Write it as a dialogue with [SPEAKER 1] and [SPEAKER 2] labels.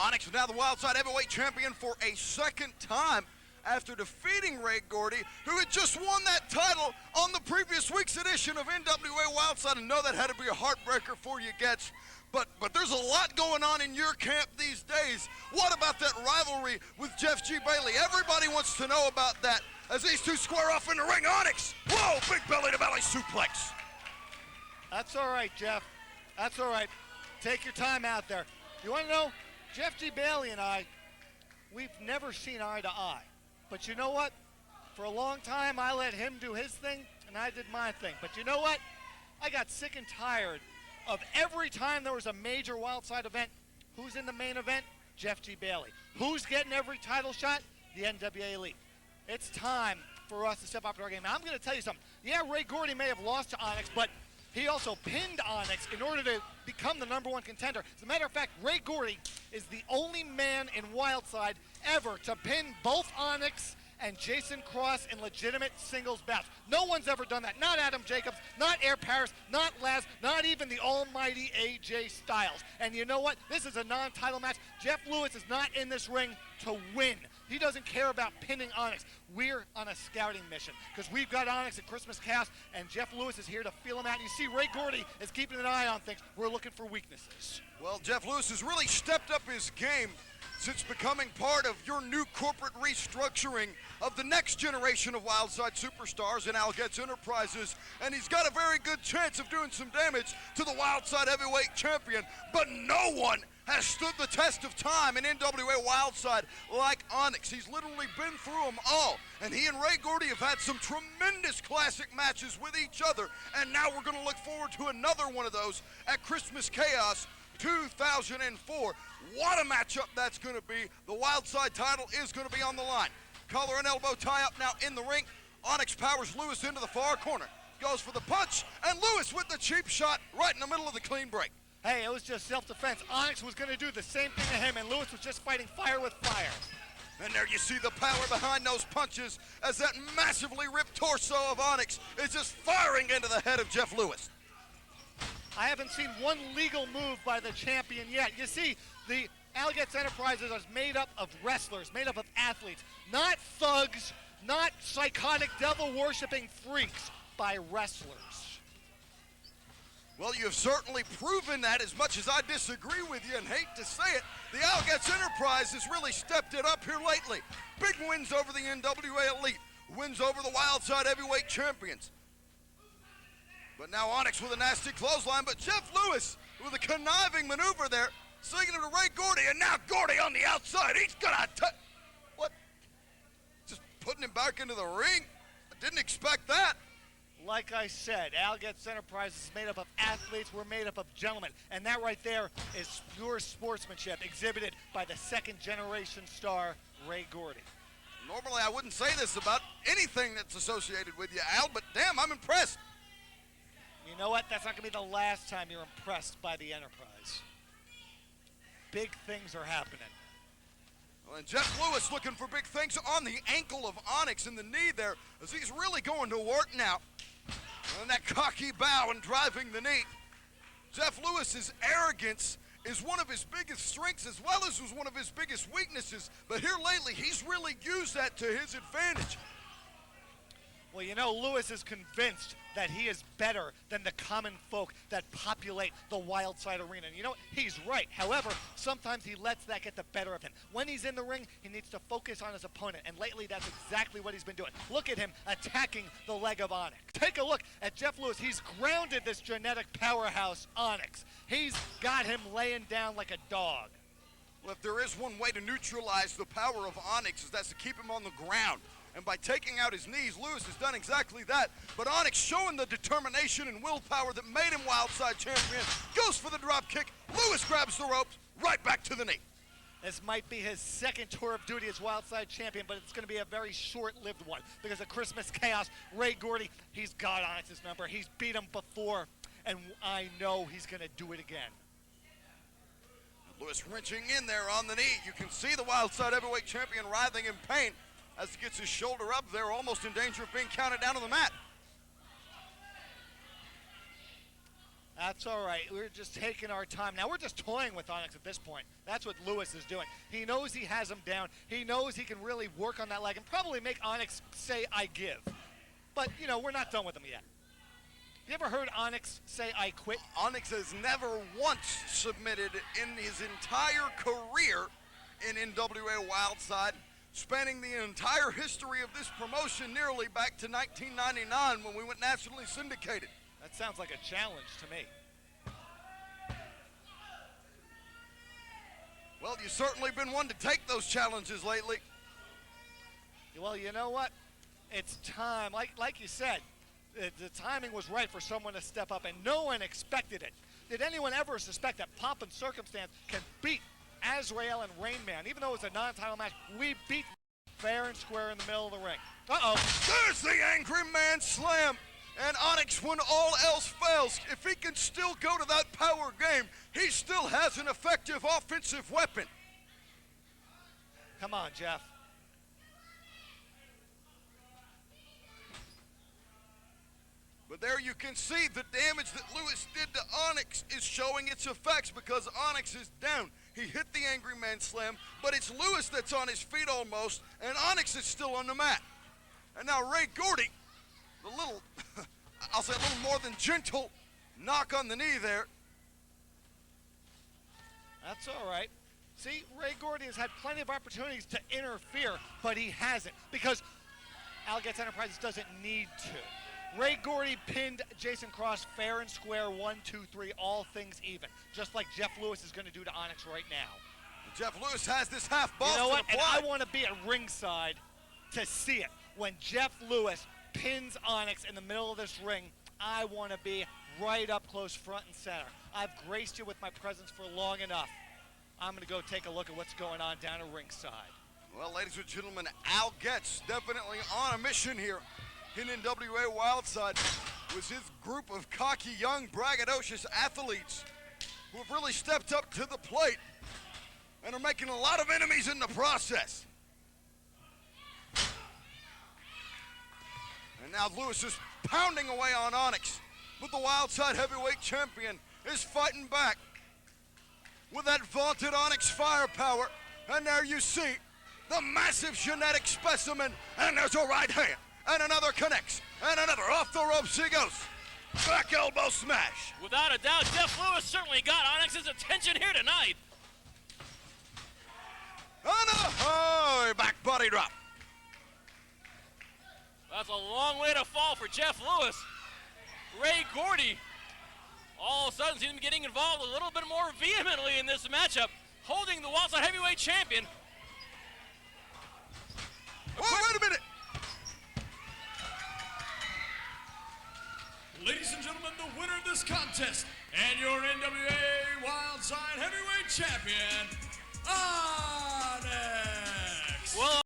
[SPEAKER 1] Onyx is now the Wildside Heavyweight Champion for a second time after defeating Ray Gordy, who had just won that title on the previous week's edition of NWA Wildside. I know that had to be a heartbreaker for you, Getz, but there's a lot going on in your camp these days. What about that rivalry with Jeff G. Bailey? Everybody wants to know about that as these two square off in the ring. Onyx, whoa, big belly-to-belly suplex.
[SPEAKER 2] That's all right, Jeff. That's all right. Take your time out there. You want to know? Jeff G. Bailey and I, we've never seen eye to eye. But you know what? For a long time, I let him do his thing, and I did my thing. But you know what? I got sick and tired of every time there was a major Wildside event, who's in the main event? Jeff G. Bailey. Who's getting every title shot? The NWA Elite. It's time for us to step up to our game. Now, I'm going to tell you something. Yeah, Ray Gordy may have lost to Onyx, but he also pinned Onyx in order to become the #1 contender. As a matter of fact, Ray Gordy is the only man in Wildside ever to pin both Onyx and Jason Cross in legitimate singles bouts. No one's ever done that. Not Adam Jacobs, not Air Paris, not Laz, not even the almighty AJ Styles. And you know what? This is a non-title match. Jeff Lewis is not in this ring to win. He doesn't care about pinning Onyx. We're on a scouting mission because we've got Onyx at Christmas Chaos, and Jeff Lewis is here to feel him out. And you see Ray Gordy is keeping an eye on things. We're looking for weaknesses.
[SPEAKER 1] Well, Jeff Lewis has really stepped up his game since becoming part of your new corporate restructuring of the next generation of Wildside superstars in Getz Enterprises, and he's got a very good chance of doing some damage to the Wildside Heavyweight Champion, but no one has stood the test of time in NWA Wildside like Onyx. He's literally been through them all, and he and Ray Gordy have had some tremendous classic matches with each other, and now we're going to look forward to another one of those at Christmas Chaos 2004. What a matchup that's going to be. The Wildside title is going to be on the line. Collar and elbow tie-up now in the ring. Onyx powers Lewis into the far corner. Goes for the punch, and Lewis with the cheap shot right in the middle of the clean break.
[SPEAKER 2] Hey, it was just self-defense. Onyx was going to do the same thing to him, and Lewis was just fighting fire with fire.
[SPEAKER 1] And there you see the power behind those punches as that massively ripped torso of Onyx is just firing into the head of Jeff Lewis.
[SPEAKER 2] I haven't seen one legal move by the champion yet. You see, the Getz Enterprises is made up of wrestlers, made up of athletes, not thugs, not psychotic devil-worshipping freaks, by wrestlers.
[SPEAKER 1] Well, you've certainly proven that, as much as I disagree with you and hate to say it. The Getz Enterprise has really stepped it up here lately. Big wins over the NWA Elite, wins over the Wildside Heavyweight Champions. But now Onyx with a nasty clothesline, but Jeff Lewis with a conniving maneuver there, singing to Ray Gordy, and now Gordy on the outside. He's gonna what? Just putting him back into the ring? I didn't expect that.
[SPEAKER 2] Like I said, Getz Enterprises is made up of athletes. We're made up of gentlemen. And that right there is pure sportsmanship exhibited by the second-generation star, Ray Gordy.
[SPEAKER 1] Normally I wouldn't say this about anything that's associated with you, Al, but damn, I'm impressed.
[SPEAKER 2] You know what? That's not going to be the last time you're impressed by the Enterprise. Big things are happening.
[SPEAKER 1] Well, and Jeff Lewis looking for big things on the ankle of Onyx in the knee there, as he's really going to work now. And that cocky bow and driving the knee. Jeff Lewis's arrogance is one of his biggest strengths as well as was one of his biggest weaknesses. But here lately, he's really used that to his advantage.
[SPEAKER 2] Well, you know, Lewis is convinced that he is better than the common folk that populate the Wildside arena. And you know, he's right. However, sometimes he lets that get the better of him. When he's in the ring, he needs to focus on his opponent. And lately, that's exactly what he's been doing. Look at him attacking the leg of Onyx. Take a look at Jeff Lewis. He's grounded this genetic powerhouse, Onyx. He's got him laying down like a dog.
[SPEAKER 1] Well, if there is one way to neutralize the power of Onyx, is that's to keep him on the ground. And by taking out his knees, Lewis has done exactly that. But Onyx showing the determination and willpower that made him Wildside champion, goes for the drop kick. Lewis grabs the ropes, right back to the knee.
[SPEAKER 2] This might be his second tour of duty as Wildside champion, but it's going to be a very short-lived one because of Christmas Chaos. Ray Gordy, he's got Onyx's number. He's beat him before, and I know he's going to do it again.
[SPEAKER 1] Lewis wrenching in there on the knee. You can see the Wildside Heavyweight Champion writhing in pain as he gets his shoulder up there, almost in danger of being counted down on the mat.
[SPEAKER 2] That's all right. We're just taking our time. Now we're just toying with Onyx at this point. That's what Lewis is doing. He knows he has him down. He knows he can really work on that leg and probably make Onyx say, I give. But, you know, we're not done with him yet. You ever heard Onyx say, I quit?
[SPEAKER 1] Onyx has never once submitted in his entire career in NWA Wildside, spanning the entire history of this promotion nearly back to 1999 when we went nationally syndicated.
[SPEAKER 2] That sounds like a challenge to me.
[SPEAKER 1] Well, you've certainly been one to take those challenges lately.
[SPEAKER 2] Well, you know what? It's time. Like you said, the timing was right for someone to step up, and no one expected it. Did anyone ever suspect that Pomp and Circumstance can beat Azrael and Rain Man? Even though it's a non-title match, we beat fair and square in the middle of the ring. Uh-oh.
[SPEAKER 1] There's the Angry Man Slam. And Onyx, when all else fails, if he can still go to that power game, he still has an effective offensive weapon.
[SPEAKER 2] Come on, Jeff.
[SPEAKER 1] But there you can see the damage that Lewis did to Onyx is showing its effects because Onyx is down. He hit the Angry Man Slam, but it's Lewis that's on his feet almost, and Onyx is still on the mat. And now Ray Gordy, the little, I'll say a little more than gentle knock on the knee there.
[SPEAKER 2] That's all right. See, Ray Gordy has had plenty of opportunities to interfere, but he hasn't because Getz Enterprises doesn't need to. Ray Gordy pinned Jason Cross fair and square, 1, 2, 3, all things even, just like Jeff Lewis is going to do to Onyx right now.
[SPEAKER 1] Jeff Lewis has this half ball.
[SPEAKER 2] You know what? And I want to be at ringside to see it. When Jeff Lewis pins Onyx in the middle of this ring, I want to be right up close, front and center. I've graced you with my presence for long enough. I'm going to go take a look at what's going on down at ringside.
[SPEAKER 1] Well, ladies and gentlemen, Getz definitely on a mission here in NWA Wildside with his group of cocky, young, braggadocious athletes who have really stepped up to the plate and are making a lot of enemies in the process. And now Lewis is pounding away on Onyx, but the Wildside heavyweight champion is fighting back with that vaunted Onyx firepower. And there you see the massive genetic specimen, and there's a right hand, and another connects, and another off the ropes he goes. Back elbow smash.
[SPEAKER 3] Without a doubt, Jeff Lewis certainly got Onyx's attention here tonight.
[SPEAKER 1] And a back body drop.
[SPEAKER 3] That's a long way to fall for Jeff Lewis. Ray Gordy, all of a sudden, seems to be getting involved a little bit more vehemently in this matchup, holding the Wildside heavyweight champion.
[SPEAKER 1] Oh, wait a minute.
[SPEAKER 4] Ladies and gentlemen, the winner of this contest and your NWA Wildside heavyweight champion, Onyx.
[SPEAKER 3] Well,